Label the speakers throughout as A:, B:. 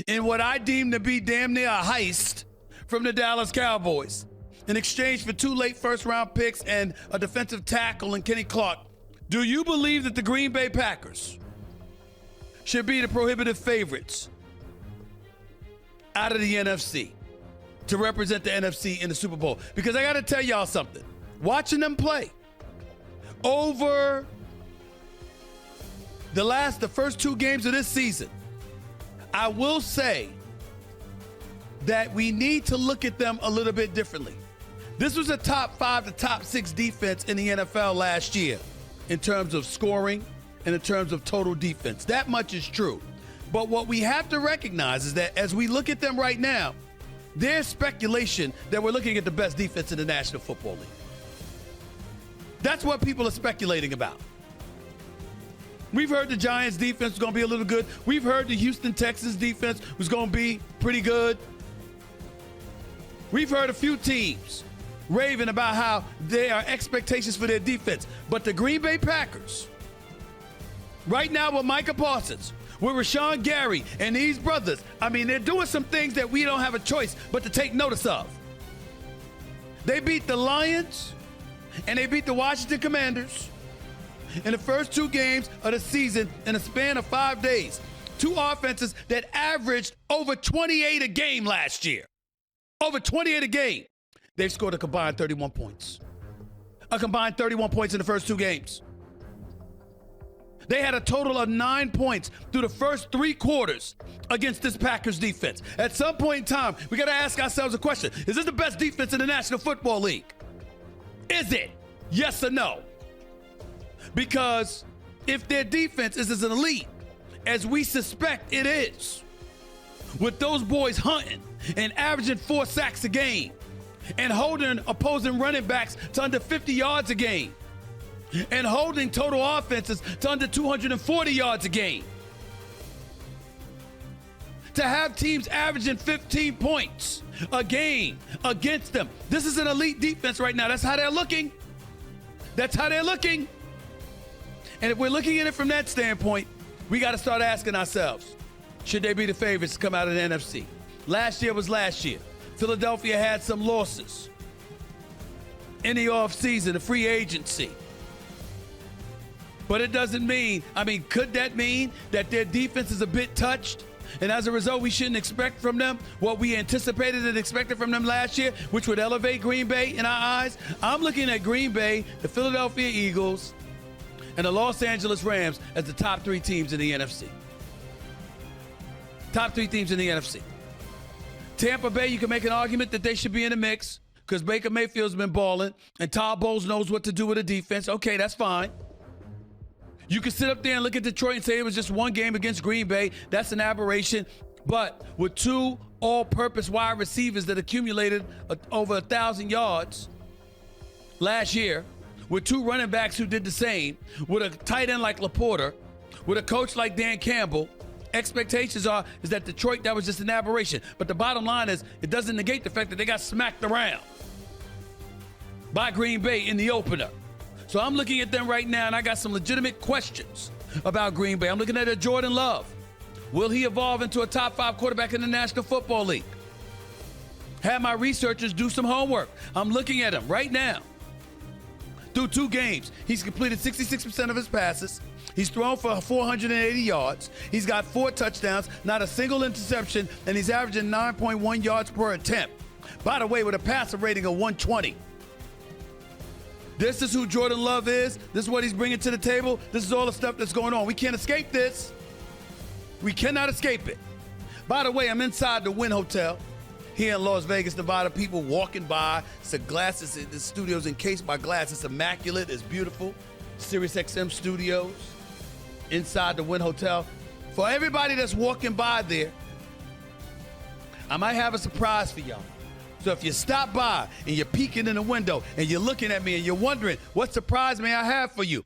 A: in what I deem to be damn near a heist from the Dallas Cowboys in exchange for 2 late first-round picks and a defensive tackle in Kenny Clark. Do you believe that the Green Bay Packers should be the prohibitive favorites out of the NFC to represent the NFC in the Super Bowl? Because I got to tell y'all something. Watching them play over the first 2 games of this season, I will say that we need to look at them a little bit differently. This was a top 5 to top 6 defense in the NFL last year in terms of scoring and in terms of total defense. That much is true. But what we have to recognize is that as we look at them right now, there's speculation that we're looking at the best defense in the National Football League. That's what people are speculating about. We've heard the Giants defense was going to be a little good. We've heard the Houston Texans defense was going to be pretty good. We've heard a few teams raving about how there are expectations for their defense. But the Green Bay Packers, right now with Micah Parsons, with Rashawn Gary and these brothers, I mean, they're doing some things that we don't have a choice but to take notice of. They beat the Lions and they beat the Washington Commanders in the first 2 games of the season in a span of 5 days. 2 offenses that averaged over 28 a game last year. Over 28 a game. They've scored a combined 31 points. A combined 31 points in the first 2 games. They had a total of 9 points through the first 3 quarters against this Packers defense. At some point in time, we got to ask ourselves a question. Is this the best defense in the National Football League? Is it? Yes or no? Because if their defense is as elite as we suspect it is, with those boys hunting and averaging 4 sacks a game and holding opposing running backs to under 50 yards a game and holding total offenses to under 240 yards a game, to have teams averaging 15 points a game against them, this is an elite defense right now. That's how they're looking. That's how they're looking. And if we're looking at it from that standpoint, we got to start asking ourselves, should they be the favorites to come out of the NFC? Last year was last year. Philadelphia had some losses in the offseason, the free agency. But it doesn't mean, could that mean that their defense is a bit touched? And as a result, we shouldn't expect from them what we anticipated and expected from them last year, which would elevate Green Bay in our eyes? I'm looking at Green Bay, the Philadelphia Eagles, and the Los Angeles Rams as the top 3 teams in the NFC. Top 3 teams in the NFC. Tampa Bay, you can make an argument that they should be in the mix because Baker Mayfield's been balling and Todd Bowles knows what to do with a defense. Okay, that's fine. You can sit up there and look at Detroit and say it was just 1 game against Green Bay. That's an aberration. But with 2 all-purpose wide receivers that accumulated over 1,000 yards last year, with 2 running backs who did the same, with a tight end like Laporta, with a coach like Dan Campbell, expectations is that Detroit, that was just an aberration. But the bottom line is, it doesn't negate the fact that they got smacked around by Green Bay in the opener. So I'm looking at them right now, and I got some legitimate questions about Green Bay. I'm looking at a Jordan Love. Will he evolve into a top 5 quarterback in the National Football League? Have my researchers do some homework. I'm looking at him right now. Through 2 games, he's completed 66% of his passes. He's thrown for 480 yards. He's got 4 touchdowns, not a single interception, and he's averaging 9.1 yards per attempt. By the way, with a passer rating of 120. This is who Jordan Love is. This is what he's bringing to the table. This is all the stuff that's going on. We can't escape this. We cannot escape it. By the way, I'm inside the Wynn Hotel here in Las Vegas, Nevada. People walking by. It's the glasses. The studio's encased by glass. It's immaculate. It's beautiful. SiriusXM Studios inside the Wynn Hotel. For everybody that's walking by there, I might have a surprise for y'all. So if you stop by and you're peeking in the window and you're looking at me and you're wondering, what surprise may I have for you?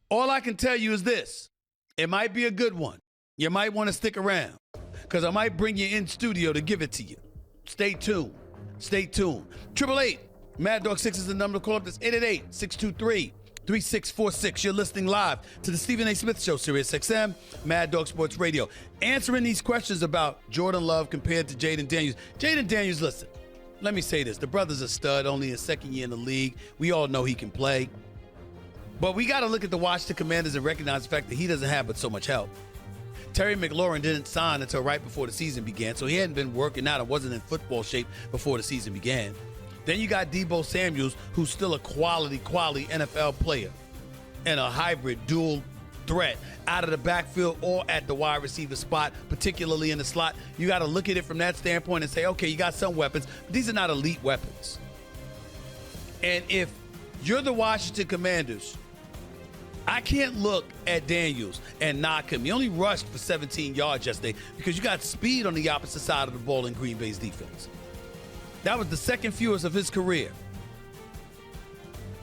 A: All I can tell you is this. It might be a good one. You might want to stick around because I might bring you in studio to give it to you. Stay tuned. Stay tuned. 888 Mad Dog 6 is the number to call up. That's 888-623 3646. You're listening live to the Stephen A. Smith Show, Sirius XM, Mad Dog Sports Radio. Answering these questions about Jordan Love compared to Jayden Daniels. Jayden Daniels, listen, let me say this. The brother's a stud, only his second year in the league. We all know he can play. But we got to look at the Washington Commanders and recognize the fact that he doesn't have but so much help. Terry McLaurin didn't sign until right before the season began, so he hadn't been working out and wasn't in football shape before the season began. Then you got Deebo Samuels, who's still a quality NFL player and a hybrid dual threat out of the backfield or at the wide receiver spot, particularly in the slot. You got to look at it from that standpoint and say, okay, you got some weapons, but these are not elite weapons. And if you're the Washington Commanders, I can't look at Daniels and knock him. He only rushed for 17 yards yesterday because you got speed on the opposite side of the ball in Green Bay's defense. That was the second fewest of his career.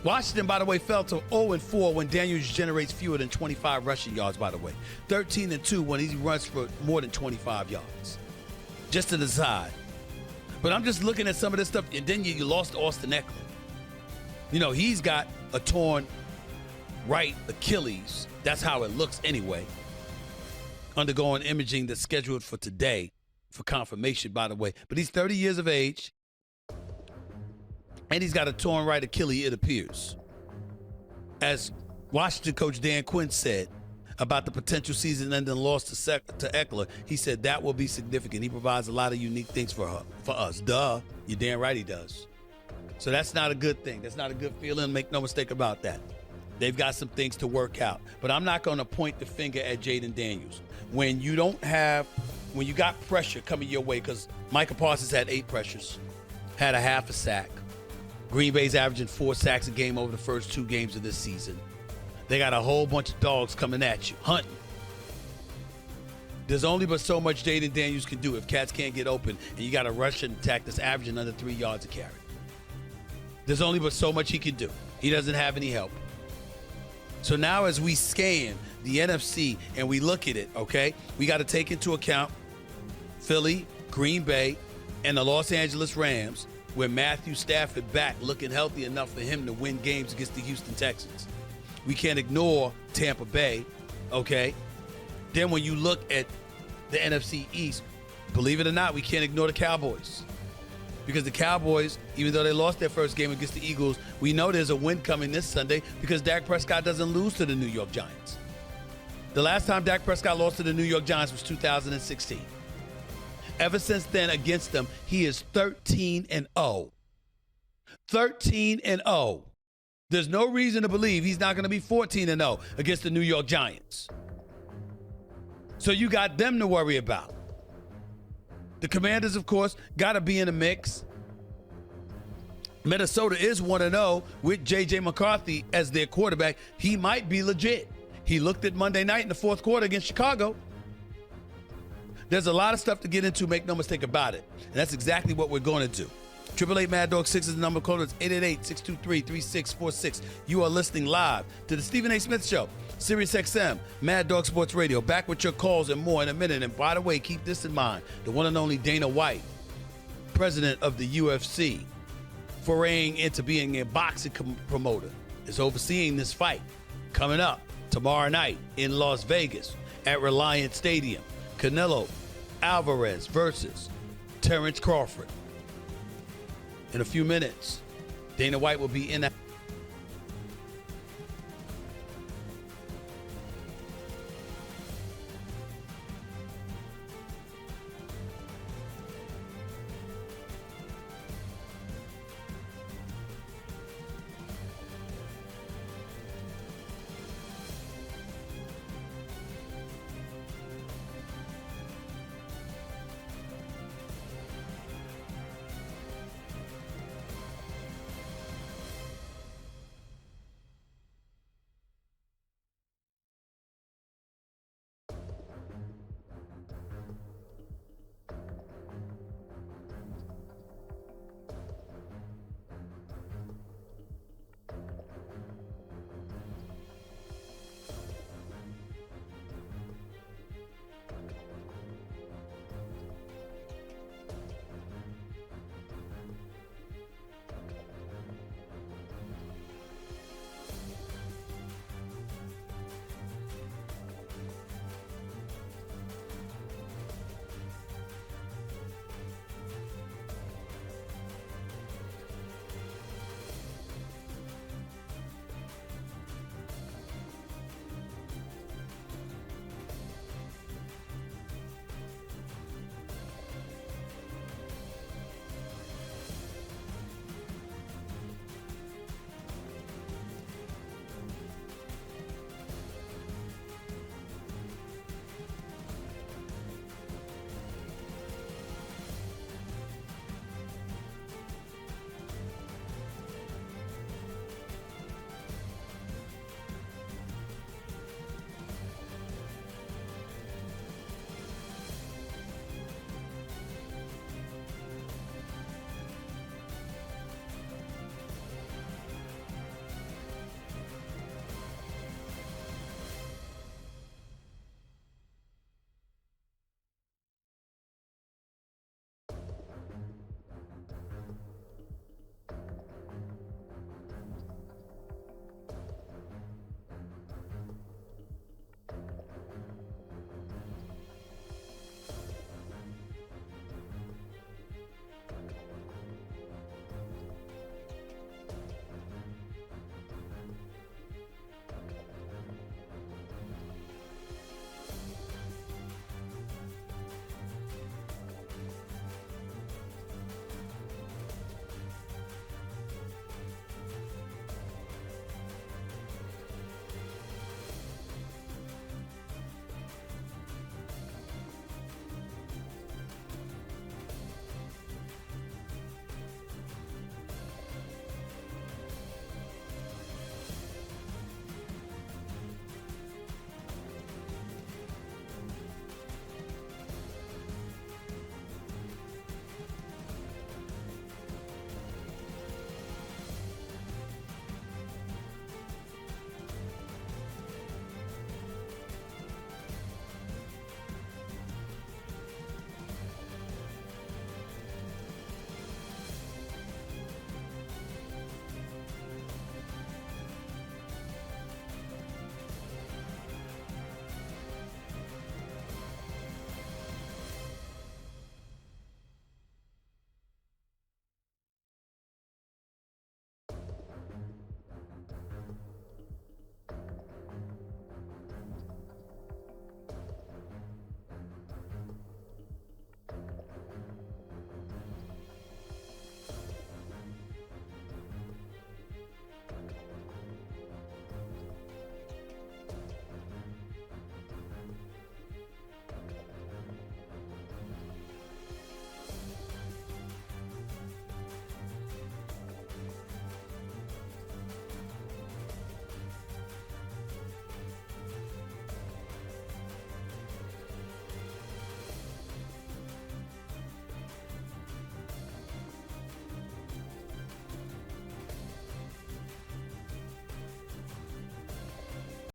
A: Washington, by the way, fell to 0-4 when Daniels generates fewer than 25 rushing yards, by the way. 13-2 when he runs for more than 25 yards. Just to the side. But I'm just looking at some of this stuff, and then you lost Austin Eckler. You know, he's got a torn right Achilles. That's how it looks anyway. Undergoing imaging that's scheduled for today for confirmation, by the way. But he's 30 years of age, and he's got a torn right Achilles, it appears. As Washington coach Dan Quinn said about the potential season-ending loss to Eckler, he said that will be significant. He provides a lot of unique things for us. Duh. You're damn right he does. So that's not a good thing. That's not a good feeling. Make no mistake about that. They've got some things to work out. But I'm not going to point the finger at Jayden Daniels. When you got pressure coming your way, because Micah Parsons had 8 pressures, had a half a sack. Green Bay's averaging 4 sacks a game over the first 2 games of this season. They got a whole bunch of dogs coming at you, hunting. There's only but so much Jayden Daniels can do if cats can't get open and you got a rushing attack that's averaging under 3 yards a carry. There's only but so much he can do. He doesn't have any help. So now as we scan the NFC and we look at it, okay, we got to take into account Philly, Green Bay, and the Los Angeles Rams, where Matthew Stafford back looking healthy enough for him to win games against the Houston Texans. We can't ignore Tampa Bay, okay? Then when you look at the NFC East, believe it or not, we can't ignore the Cowboys. Because the Cowboys, even though they lost their first game against the Eagles, we know there's a win coming this Sunday because Dak Prescott doesn't lose to the New York Giants. The last time Dak Prescott lost to the New York Giants was 2016. Ever since then, against them, he is 13-0. 13-0. There's no reason to believe he's not going to be 14-0 against the New York Giants. So you got them to worry about. The Commanders, of course, got to be in the mix. Minnesota is 1-0 with J.J. McCarthy as their quarterback. He might be legit. He looked at Monday night in the fourth quarter against Chicago. There's a lot of stuff to get into, make no mistake about it. And that's exactly what we're going to do. 888 Mad Dog 6 is the number code. It's 888-623-3646. You are listening live to the Stephen A. Smith Show, Sirius XM, Mad Dog Sports Radio. Back with your calls and more in a minute. And by the way, keep this in mind. The one and only Dana White, president of the UFC, foraying into being a boxing promoter, is overseeing this fight coming up tomorrow night in Las Vegas at Reliant Stadium. Canelo Alvarez versus Terrence Crawford. In a few minutes, Dana White will be in